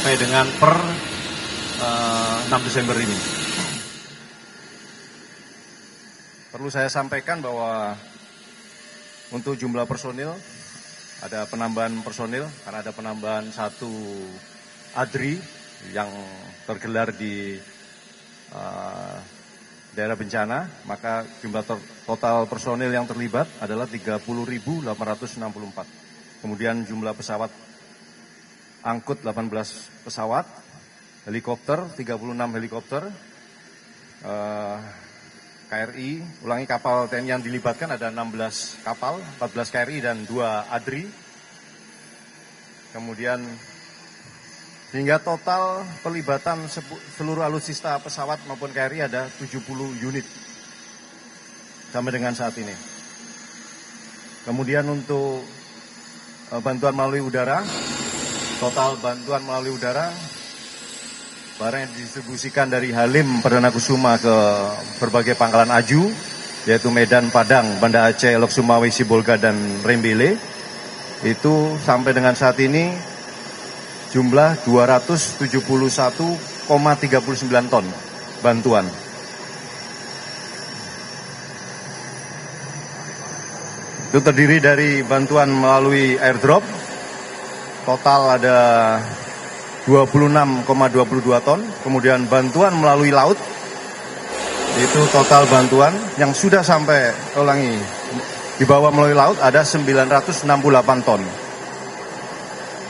sampai dengan per 6 Desember ini. Perlu saya sampaikan bahwa untuk jumlah personil, ada penambahan personil karena ada penambahan 1 ADRI yang tergelar di daerah bencana, maka jumlah total personil yang terlibat adalah 30.864. Kemudian jumlah pesawat angkut 18 pesawat, helikopter 36 helikopter, KRI, ulangi kapal TNI yang dilibatkan ada 16 kapal, 14 KRI dan 2 ADRI. Kemudian hingga total pelibatan seluruh alutsista pesawat maupun KRI ada 70 unit sampai dengan saat ini. Kemudian untuk bantuan melalui udara, total bantuan melalui udara barang yang didistribusikan dari Halim Perdana Kusuma ke berbagai pangkalan aju, yaitu Medan, Padang, Banda Aceh, Lok Sumawe, Sibolga, dan Rembele, itu sampai dengan saat ini jumlah 271,39 ton bantuan. Itu terdiri dari bantuan melalui airdrop, total ada 26,22 ton, kemudian bantuan melalui laut, itu total bantuan yang sudah sampai, dibawa melalui laut ada 968 ton.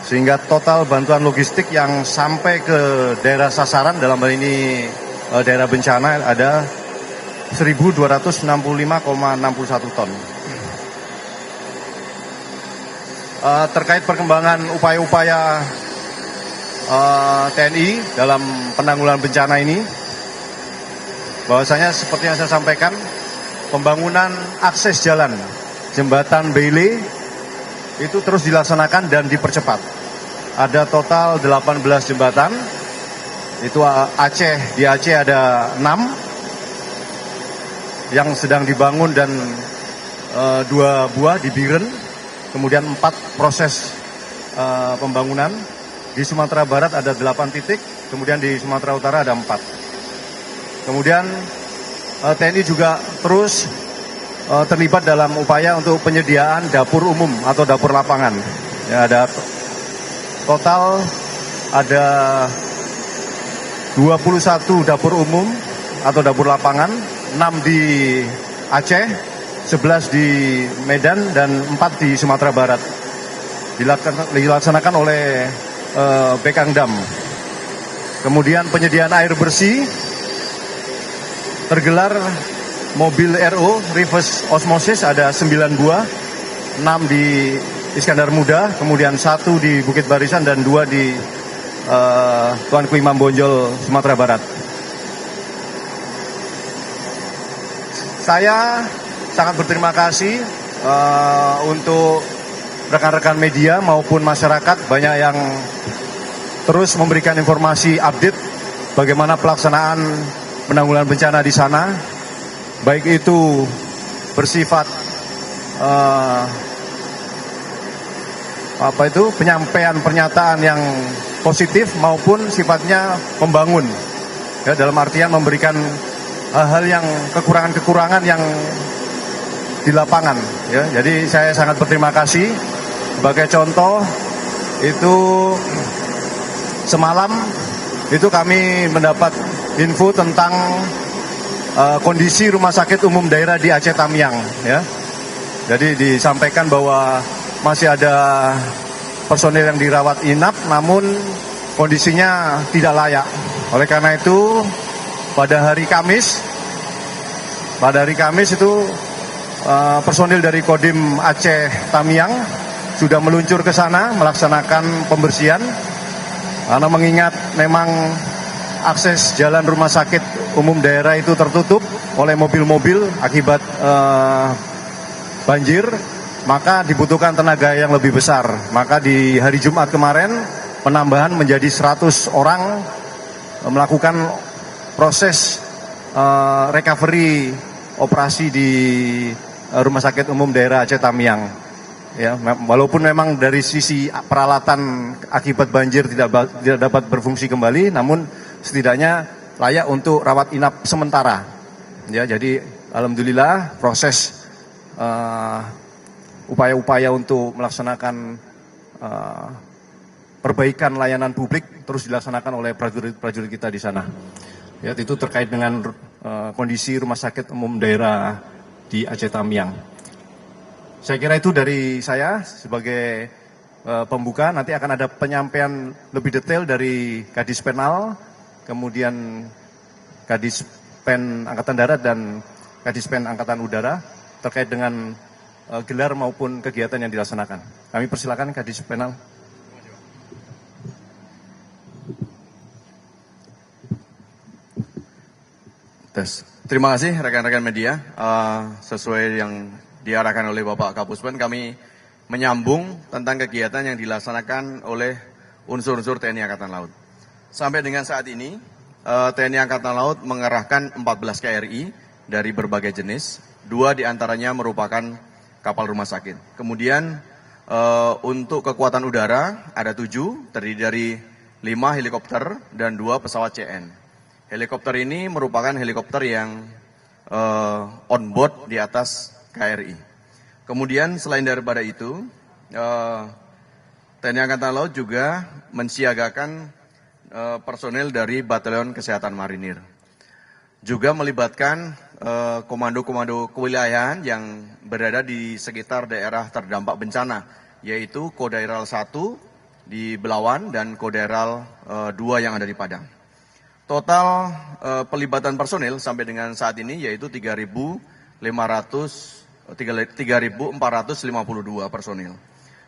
Sehingga total bantuan logistik yang sampai ke daerah sasaran, dalam hal ini daerah bencana, ada 1.265,61 ton. Terkait perkembangan upaya-upaya TNI dalam penanggulangan bencana ini, bahwasanya seperti yang saya sampaikan, pembangunan akses jalan jembatan Beile itu terus dilaksanakan dan dipercepat. Ada total 18 jembatan, itu di Aceh ada 6 yang sedang dibangun dan 2 buah di Biren, kemudian 4 proses pembangunan. Di Sumatera Barat ada 8 titik, kemudian di Sumatera Utara ada 4. Kemudian TNI juga terus terlibat dalam upaya untuk penyediaan dapur umum atau dapur lapangan. Ya, ada total ada 21 dapur umum atau dapur lapangan, 6 di Aceh, 11 di Medan, dan 4 di Sumatera Barat. Dilaksanakan oleh Bekangdam. Kemudian penyediaan air bersih, tergelar mobil RO reverse osmosis ada 9 buah, 6 di Iskandar Muda, kemudian 1 di Bukit Barisan dan 2 di Tuanku Imam Bonjol, Sumatera Barat. Saya sangat berterima kasih untuk rekan-rekan media maupun masyarakat, banyak yang terus memberikan informasi update bagaimana pelaksanaan penanggulangan bencana di sana, baik itu bersifat penyampaian pernyataan yang positif maupun sifatnya membangun, ya, dalam artian memberikan hal-hal yang kekurangan-kekurangan yang di lapangan, ya. Jadi saya sangat berterima kasih. Sebagai contoh, itu semalam itu kami mendapat info tentang kondisi rumah sakit umum daerah di Aceh Tamiang, ya. Jadi disampaikan bahwa masih ada personil yang dirawat inap, namun kondisinya tidak layak. Oleh karena itu, pada hari Kamis itu personil dari Kodim Aceh Tamiang sudah meluncur ke sana melaksanakan pembersihan, karena mengingat memang akses jalan rumah sakit umum daerah itu tertutup oleh mobil-mobil akibat banjir, maka dibutuhkan tenaga yang lebih besar. Maka di hari Jumat kemarin penambahan menjadi 100 orang melakukan proses recovery operasi di Rumah Sakit Umum Daerah Aceh Tamiang. Ya, walaupun memang dari sisi peralatan akibat banjir tidak dapat berfungsi kembali, namun setidaknya layak untuk rawat inap sementara. Ya, jadi alhamdulillah proses upaya-upaya untuk melaksanakan perbaikan layanan publik terus dilaksanakan oleh prajurit-prajurit kita di sana. Ya, itu terkait dengan kondisi rumah sakit umum daerah di Aceh Tamiang. Saya kira itu dari saya sebagai pembuka. Nanti akan ada penyampaian lebih detail dari Kadis Penal, kemudian Kadis Pen Angkatan Darat dan Kadis Pen Angkatan Udara terkait dengan gelar maupun kegiatan yang dilaksanakan. Kami persilakan Kadis Penal. Terima kasih rekan-rekan media. Sesuai yang diarahkan oleh Bapak Kapuspen, kami menyambung tentang kegiatan yang dilaksanakan oleh unsur-unsur TNI Angkatan Laut. Sampai dengan saat ini, TNI Angkatan Laut mengerahkan 14 KRI dari berbagai jenis, 2 diantaranya merupakan kapal rumah sakit. Kemudian untuk kekuatan udara ada 7, terdiri dari 5 helikopter dan 2 pesawat CN. Helikopter ini merupakan helikopter yang on board di atas KRI. Kemudian selain daripada itu, TNI Angkatan Laut juga mensiagakan personel dari Batalion Kesehatan Marinir. Juga melibatkan komando-komando kewilayahan yang berada di sekitar daerah terdampak bencana, yaitu Kodairal 1 di Belawan dan Kodairal 2 yang ada di Padang. Total pelibatan personil sampai dengan saat ini yaitu 3.452 personil.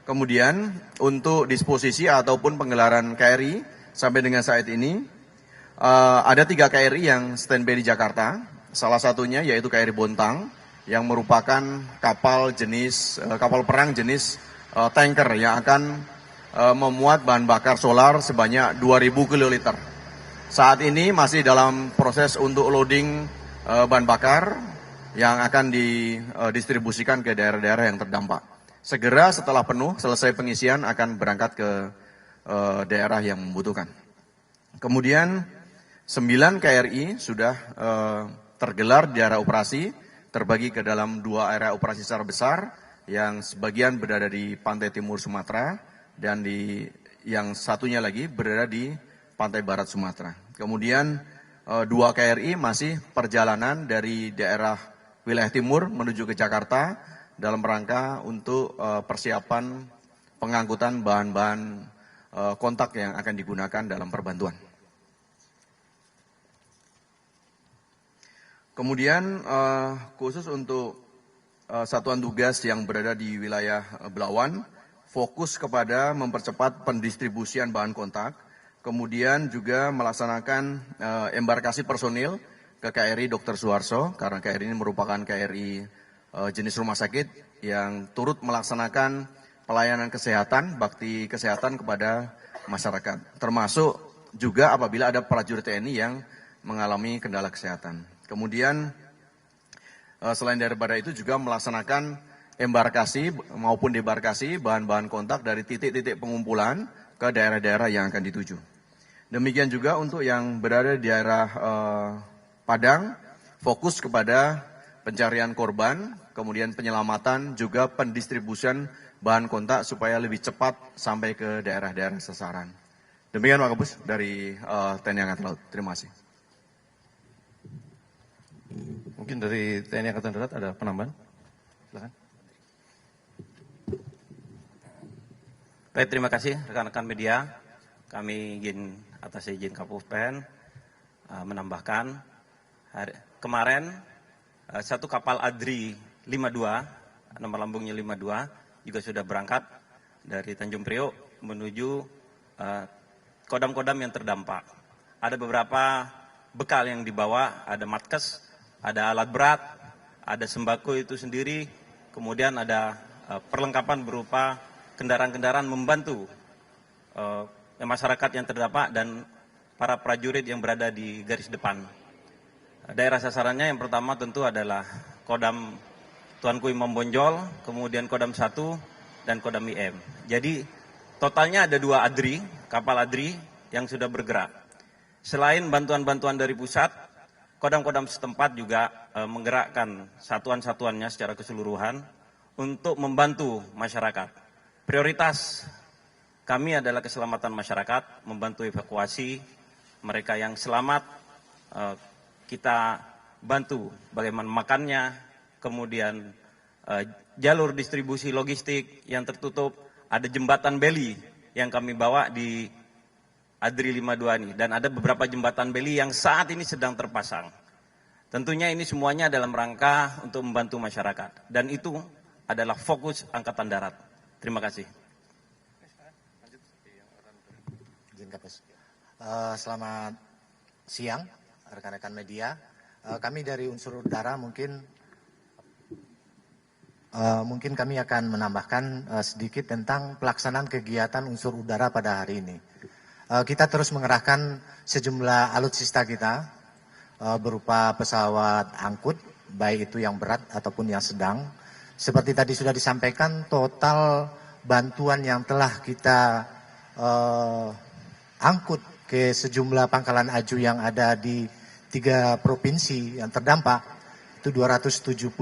Kemudian untuk disposisi ataupun penggelaran KRI sampai dengan saat ini ada 3 KRI yang standby di Jakarta. Salah satunya yaitu KRI Bontang yang merupakan kapal perang jenis tanker yang akan memuat bahan bakar solar sebanyak 2.000 kiloliter. Saat ini masih dalam proses untuk loading bahan bakar yang akan didistribusikan ke daerah-daerah yang terdampak. Segera setelah penuh, selesai pengisian akan berangkat ke daerah yang membutuhkan. Kemudian 9 KRI sudah tergelar di area operasi, terbagi ke dalam 2 area operasi secara besar, yang sebagian berada di pantai timur Sumatera, dan yang satunya lagi berada di pantai barat Sumatera. Kemudian 2 KRI masih perjalanan dari daerah wilayah timur menuju ke Jakarta dalam rangka untuk persiapan pengangkutan bahan-bahan kontak yang akan digunakan dalam perbantuan. Kemudian khusus untuk satuan tugas yang berada di wilayah Belawan, fokus kepada mempercepat pendistribusian bahan kontak, kemudian juga melaksanakan embarkasi personil ke KRI Dr. Suharto, karena KRI ini merupakan KRI jenis rumah sakit yang turut melaksanakan pelayanan kesehatan, bakti kesehatan kepada masyarakat. Termasuk juga apabila ada prajurit TNI yang mengalami kendala kesehatan. Kemudian selain daripada itu juga melaksanakan embarkasi maupun debarkasi bahan-bahan kontak dari titik-titik pengumpulan ke daerah-daerah yang akan dituju. Demikian juga untuk yang berada di daerah Padang, fokus kepada pencarian korban, kemudian penyelamatan, juga pendistribusian bahan kontak supaya lebih cepat sampai ke daerah-daerah sasaran. Demikian Pak Kapus dari TNI Angkatan Laut. Terima kasih. Mungkin dari TNI Angkatan Darat ada penambahan? Silakan. Baik, terima kasih rekan-rekan media. Kami atas izin Kapuspen menambahkan kemarin satu kapal ADRI 52, nomor lambungnya 52, juga sudah berangkat dari Tanjung Priok menuju kodam-kodam yang terdampak. Ada beberapa bekal yang dibawa, ada matkes, ada alat berat, ada sembako itu sendiri, kemudian ada perlengkapan berupa kendaraan-kendaraan membantu masyarakat yang terdampak dan para prajurit yang berada di garis depan. Daerah sasarannya yang pertama tentu adalah Kodam Tuanku Imam Bonjol, kemudian Kodam 1, dan Kodam IM. Jadi totalnya ada 2 ADRI, kapal ADRI yang sudah bergerak. Selain bantuan-bantuan dari pusat, kodam-kodam setempat juga menggerakkan satuan-satuannya secara keseluruhan untuk membantu masyarakat. Prioritas kami adalah keselamatan masyarakat, membantu evakuasi mereka yang selamat, kita bantu bagaimana makannya, kemudian jalur distribusi logistik yang tertutup, ada jembatan beli yang kami bawa di ADRI 52 ini, dan ada beberapa jembatan beli yang saat ini sedang terpasang. Tentunya ini semuanya dalam rangka untuk membantu masyarakat, dan itu adalah fokus Angkatan Darat. Terima kasih. Selamat siang rekan-rekan media. Kami dari unsur udara mungkin kami akan menambahkan sedikit tentang pelaksanaan kegiatan unsur udara pada hari ini. Kita terus mengerahkan sejumlah alutsista kita berupa pesawat angkut, baik itu yang berat ataupun yang sedang. Seperti tadi sudah disampaikan, total bantuan yang telah kita angkut ke sejumlah pangkalan aju yang ada di 3 provinsi yang terdampak itu 271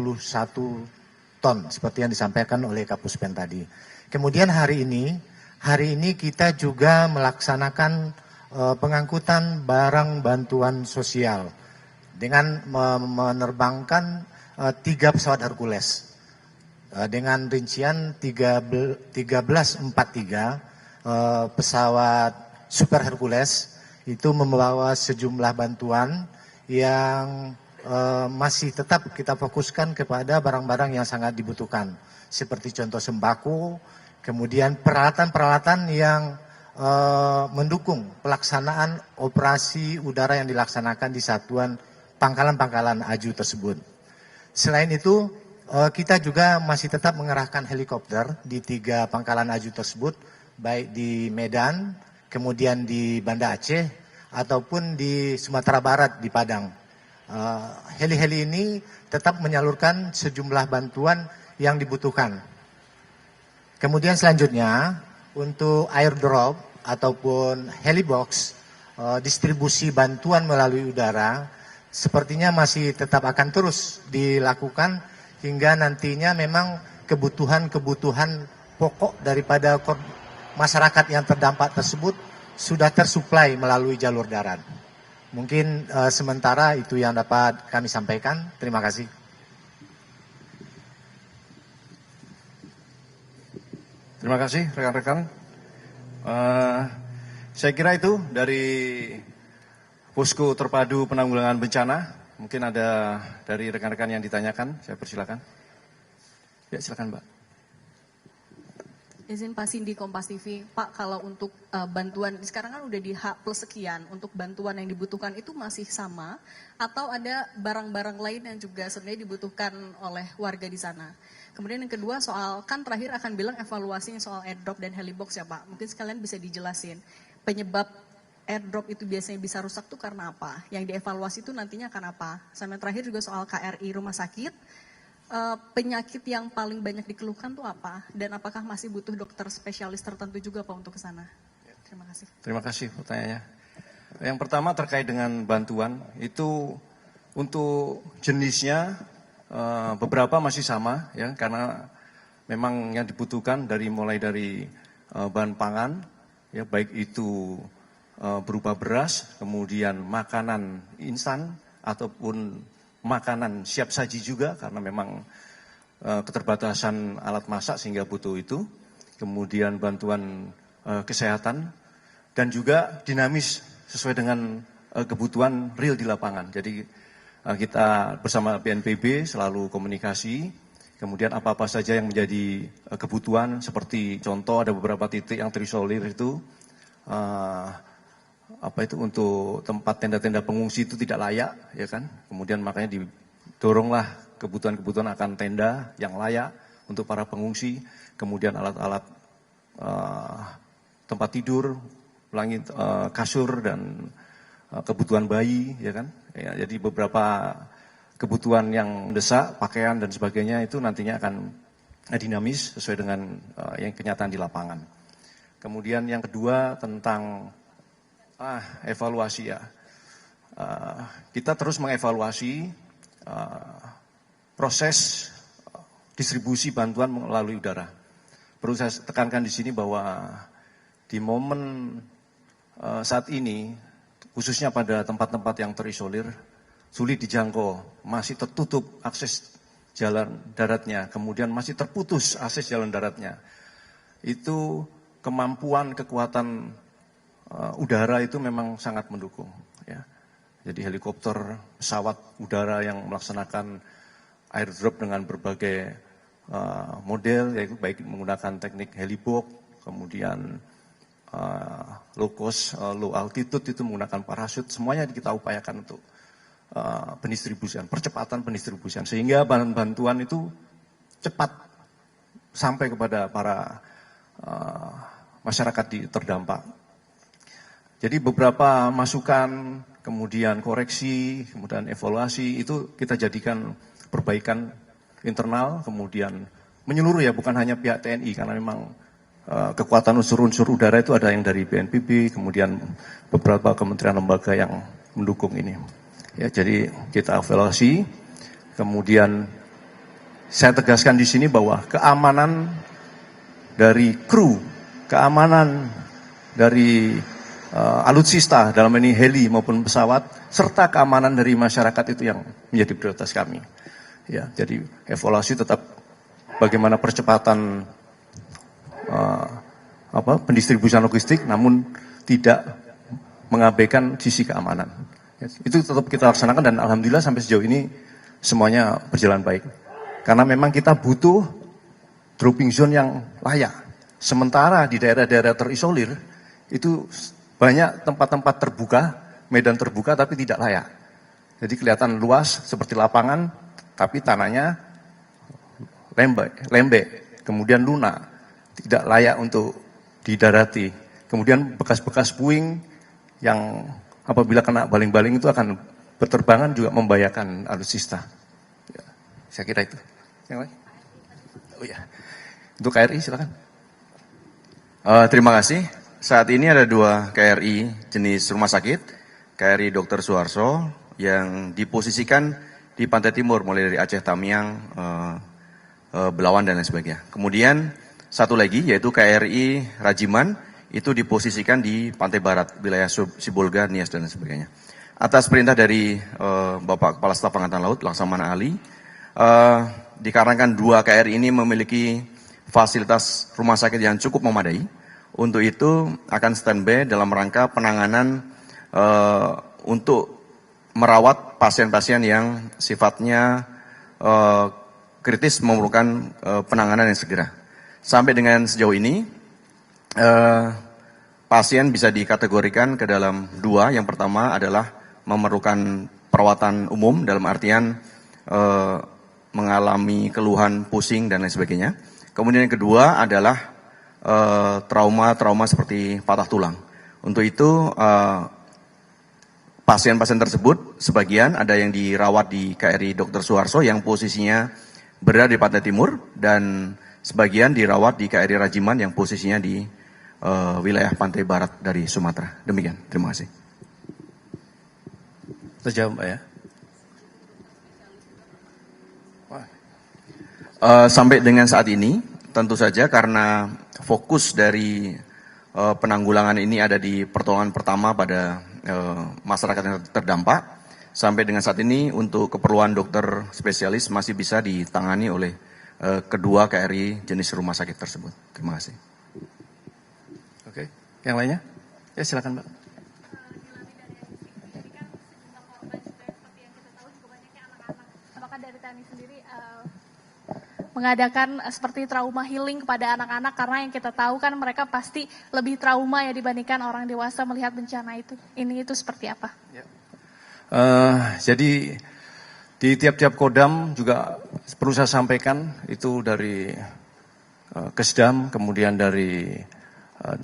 ton seperti yang disampaikan oleh Kapuspen tadi. Kemudian hari ini kita juga melaksanakan pengangkutan barang bantuan sosial dengan menerbangkan 3 pesawat Hercules dengan rincian 1343 pesawat Super Hercules itu membawa sejumlah bantuan yang masih tetap kita fokuskan kepada barang-barang yang sangat dibutuhkan, seperti contoh sembako, kemudian peralatan-peralatan yang mendukung pelaksanaan operasi udara yang dilaksanakan di satuan pangkalan-pangkalan aju tersebut. Selain itu, kita juga masih tetap mengerahkan helikopter di 3 pangkalan aju tersebut, baik di Medan, kemudian di Banda Aceh, ataupun di Sumatera Barat di Padang. Heli-heli ini tetap menyalurkan sejumlah bantuan yang dibutuhkan. Kemudian selanjutnya, untuk airdrop ataupun helibox, distribusi bantuan melalui udara, sepertinya masih tetap akan terus dilakukan hingga nantinya memang kebutuhan-kebutuhan pokok daripada masyarakat yang terdampak tersebut sudah tersuplai melalui jalur darat. Mungkin sementara itu yang dapat kami sampaikan. Terima kasih. Terima kasih rekan-rekan. Saya kira itu dari Posko Terpadu Penanggulangan Bencana. Mungkin ada dari rekan-rekan yang ditanyakan. Saya persilakan. Ya, silakan Mbak. Izin Pak Cindy, Kompas TV. Pak, kalau untuk bantuan, sekarang kan udah di H+ sekian, untuk bantuan yang dibutuhkan itu masih sama? Atau ada barang-barang lain yang juga sebenarnya dibutuhkan oleh warga di sana? Kemudian yang kedua soal, kan terakhir akan bilang evaluasi soal airdrop dan helibox ya Pak. Mungkin sekalian bisa dijelasin, penyebab airdrop itu biasanya bisa rusak tuh karena apa? Yang dievaluasi itu nantinya akan apa? Sama yang terakhir juga soal KRI rumah sakit, penyakit yang paling banyak dikeluhkan tuh apa? Dan apakah masih butuh dokter spesialis tertentu juga Pak untuk ke sana? Terima kasih. Terima kasih pertanyaannya. Yang pertama terkait dengan bantuan, itu untuk jenisnya beberapa masih sama ya, karena memang yang dibutuhkan mulai dari bahan pangan ya, baik itu berupa beras, kemudian makanan instan ataupun makanan siap saji juga, karena memang keterbatasan alat masak sehingga butuh itu. Kemudian bantuan kesehatan dan juga dinamis sesuai dengan kebutuhan real di lapangan. Jadi kita bersama BNPB selalu komunikasi, kemudian apa-apa saja yang menjadi kebutuhan, seperti contoh ada beberapa titik yang terisolir itu, untuk tempat tenda-tenda pengungsi itu tidak layak, ya kan? Kemudian makanya didoronglah kebutuhan-kebutuhan akan tenda yang layak untuk para pengungsi, kemudian alat-alat tempat tidur, kasur dan kebutuhan bayi, ya kan? Ya, jadi beberapa kebutuhan yang mendesak, pakaian dan sebagainya itu nantinya akan dinamis sesuai dengan yang kenyataan di lapangan. Kemudian yang kedua tentang evaluasi ya. Kita terus mengevaluasi proses distribusi bantuan melalui udara. Perlu saya tekankan di sini bahwa di momen saat ini, khususnya pada tempat-tempat yang terisolir, sulit dijangkau, masih tertutup akses jalan daratnya, kemudian masih terputus akses jalan daratnya. Itu kemampuan, kekuatan udara itu memang sangat mendukung. Ya. Jadi helikopter, pesawat udara yang melaksanakan airdrop dengan berbagai model, yaitu baik menggunakan teknik helibox, kemudian low cost, low altitude itu menggunakan parasut, semuanya kita upayakan untuk pendistribusian, percepatan pendistribusian, sehingga bantuan itu cepat sampai kepada para masyarakat terdampak. Jadi beberapa masukan, kemudian koreksi, kemudian evaluasi itu kita jadikan perbaikan internal, kemudian menyeluruh ya, bukan hanya pihak TNI, karena memang kekuatan unsur-unsur udara itu ada yang dari BNPB, kemudian beberapa kementerian lembaga yang mendukung ini. Ya, jadi kita evaluasi, kemudian saya tegaskan di sini bahwa keamanan dari kru, keamanan dari alutsista dalam ini heli maupun pesawat, serta keamanan dari masyarakat itu yang menjadi prioritas kami. Ya, jadi evaluasi tetap bagaimana percepatan pendistribusian logistik, namun tidak mengabaikan sisi keamanan. Ya, itu tetap kita laksanakan dan alhamdulillah sampai sejauh ini semuanya berjalan baik. Karena memang kita butuh dropping zone yang layak. Sementara di daerah-daerah terisolir itu banyak tempat-tempat terbuka, medan terbuka tapi tidak layak. Jadi kelihatan luas seperti lapangan, tapi tanahnya lembek, kemudian lunak, tidak layak untuk didarati. Kemudian bekas-bekas puing yang apabila kena baling-baling itu akan berterbangan juga membahayakan alutsista. Ya, saya kira itu. Yang lain? Oh ya, untuk KRI silakan. Terima kasih. Saat ini ada 2 KRI jenis rumah sakit, KRI Dr. Suharto yang diposisikan di pantai timur mulai dari Aceh Tamiang, Belawan dan lain sebagainya. Kemudian satu lagi yaitu KRI Rajiman itu diposisikan di pantai barat, wilayah Sibolga, Nias dan lain sebagainya. Atas perintah dari Bapak Kepala Staf Angkatan Laut Laksamana Ali, dikarenakan 2 KRI ini memiliki fasilitas rumah sakit yang cukup memadai. Untuk itu akan standby dalam rangka penanganan untuk merawat pasien-pasien yang sifatnya kritis memerlukan penanganan yang segera. Sampai dengan sejauh ini pasien bisa dikategorikan ke dalam 2. Yang pertama adalah memerlukan perawatan umum dalam artian mengalami keluhan pusing dan lain sebagainya. Kemudian yang kedua adalah trauma seperti patah tulang. Untuk itu pasien-pasien tersebut sebagian ada yang dirawat di KRI Dr. Suharto yang posisinya berada di pantai timur dan sebagian dirawat di KRI Rajiman yang posisinya di wilayah pantai barat dari Sumatera. Demikian, terima kasih. Terjawab Pak ya. Sampai dengan saat ini tentu saja karena fokus dari penanggulangan ini ada di pertolongan pertama pada masyarakat yang terdampak. Sampai dengan saat ini untuk keperluan dokter spesialis masih bisa ditangani oleh kedua KRI jenis rumah sakit tersebut. Terima kasih. Oke, yang lainnya? Ya silakan Mbak. Apakah dari TNI sendiri mengadakan seperti trauma healing kepada anak-anak, karena yang kita tahu kan mereka pasti lebih trauma ya dibandingkan orang dewasa melihat bencana itu. Ini itu seperti apa? Ya. Jadi di tiap-tiap kodam juga perlu saya sampaikan itu dari Kesdam, kemudian dari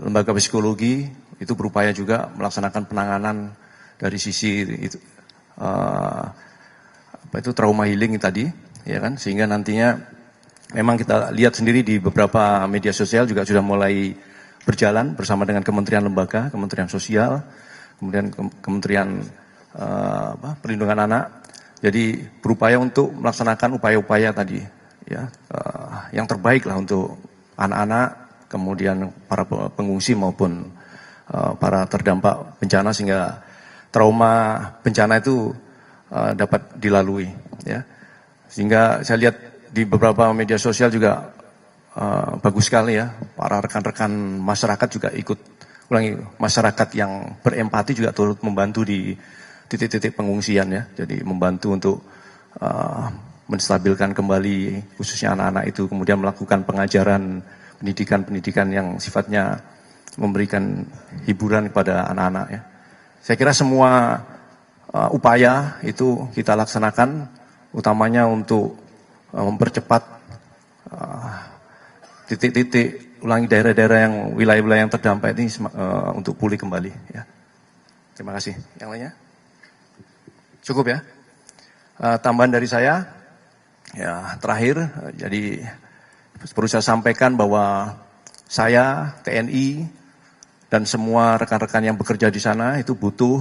lembaga psikologi itu berupaya juga melaksanakan penanganan dari sisi itu, trauma healing tadi, ya kan, sehingga nantinya memang kita lihat sendiri di beberapa media sosial juga sudah mulai berjalan bersama dengan kementerian lembaga, Kementerian Sosial, kemudian Kementerian Perlindungan Anak. Jadi berupaya untuk melaksanakan upaya-upaya tadi, ya, yang terbaik lah untuk anak-anak, kemudian para pengungsi maupun para terdampak bencana, sehingga trauma bencana itu dapat dilalui, ya. Sehingga saya lihat di beberapa media sosial juga bagus sekali, ya, para rekan-rekan masyarakat juga ikut, masyarakat yang berempati juga turut membantu di titik-titik pengungsian, ya. Jadi membantu untuk menstabilkan kembali khususnya anak-anak itu, kemudian melakukan pengajaran, pendidikan yang sifatnya memberikan hiburan kepada anak-anak, ya. Saya kira semua upaya itu kita laksanakan, utamanya untuk mempercepat titik-titik, daerah-daerah yang wilayah-wilayah yang terdampak ini untuk pulih kembali, ya. Terima kasih. Yang lainnya? Cukup, ya. Tambahan dari saya, ya, terakhir, jadi perlu saya sampaikan bahwa saya, TNI, dan semua rekan-rekan yang bekerja di sana itu butuh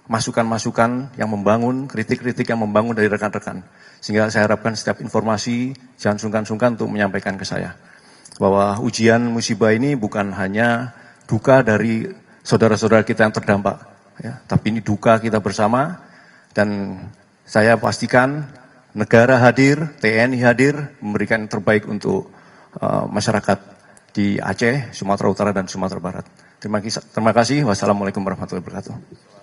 masukan-masukan yang membangun, kritik-kritik yang membangun dari rekan-rekan. Sehingga saya harapkan setiap informasi jangan sungkan-sungkan untuk menyampaikan ke saya. Bahwa ujian musibah ini bukan hanya duka dari saudara-saudara kita yang terdampak, ya, tapi ini duka kita bersama. Dan saya pastikan negara hadir, TNI hadir, memberikan yang terbaik untuk masyarakat di Aceh, Sumatera Utara, dan Sumatera Barat. Terima kasih. Wassalamualaikum warahmatullahi wabarakatuh.